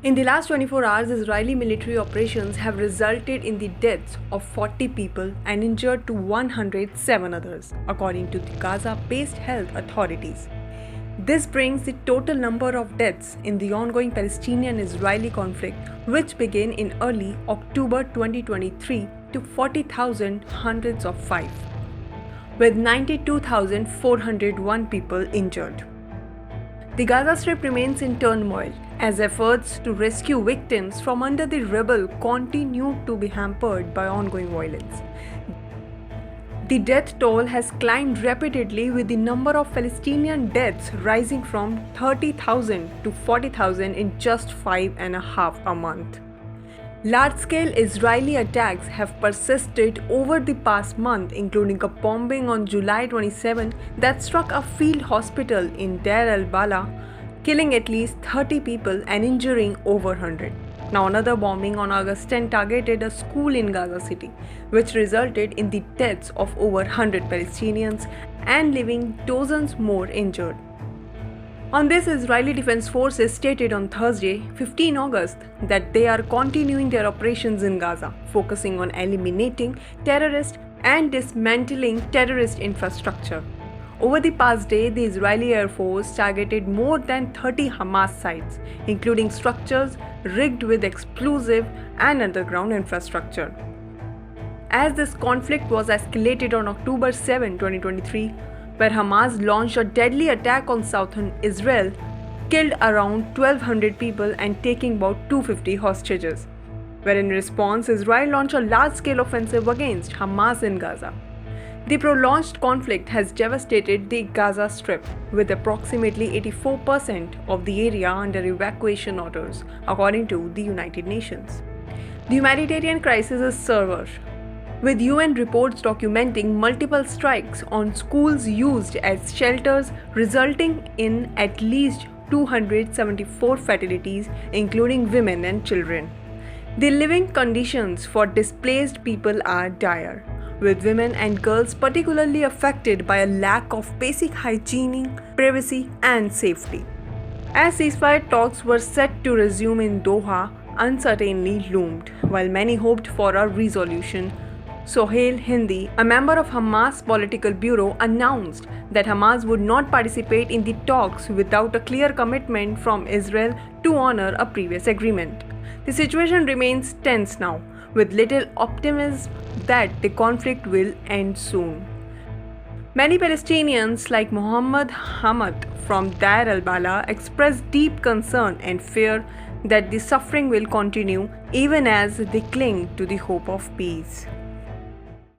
In the last 24 hours, Israeli military operations have resulted in the deaths of 40 people and injured to 107 others, according to the Gaza-based health authorities. This brings the total number of deaths in the ongoing Palestinian-Israeli conflict, which began in early October 2023, to 40,105, with 92,401 people injured. The Gaza Strip remains in turmoil as efforts to rescue victims from under the rubble continue to be hampered by ongoing violence. The death toll has climbed rapidly, with the number of Palestinian deaths rising from 30,000 to 40,000 in just 5.5 months. Large-scale Israeli attacks have persisted over the past month, including a bombing on July 27 that struck a field hospital in Deir al-Balah, killing at least 30 people and injuring over 100. Now another bombing on August 10 targeted a school in Gaza City, which resulted in the deaths of over 100 Palestinians and leaving dozens more injured. On this, Israeli Defense Forces stated on Thursday, 15 August, that they are continuing their operations in Gaza, focusing on eliminating terrorists and dismantling terrorist infrastructure. Over the past day, the Israeli Air Force targeted more than 30 Hamas sites, including structures rigged with explosive and underground infrastructure. As this conflict was escalated on October 7, 2023, where Hamas launched a deadly attack on southern Israel, killed around 1,200 people and taking about 250 hostages, where in response, Israel launched a large-scale offensive against Hamas in Gaza. The prolonged conflict has devastated the Gaza Strip, with approximately 84% of the area under evacuation orders, according to the United Nations. The humanitarian crisis is severe, with UN reports documenting multiple strikes on schools used as shelters, resulting in at least 274 fatalities, including women and children. The living conditions for displaced people are dire, with women and girls particularly affected by a lack of basic hygiene, privacy, and safety. As ceasefire talks were set to resume in Doha, uncertainty loomed, while many hoped for a resolution. Sohail Hindi, a member of Hamas political bureau, announced that Hamas would not participate in the talks without a clear commitment from Israel to honor a previous agreement. The situation remains tense now, with little optimism that the conflict will end soon. Many Palestinians, like Muhammad Hamad from Deir al-Balah, expressed deep concern and fear that the suffering will continue even as they cling to the hope of peace.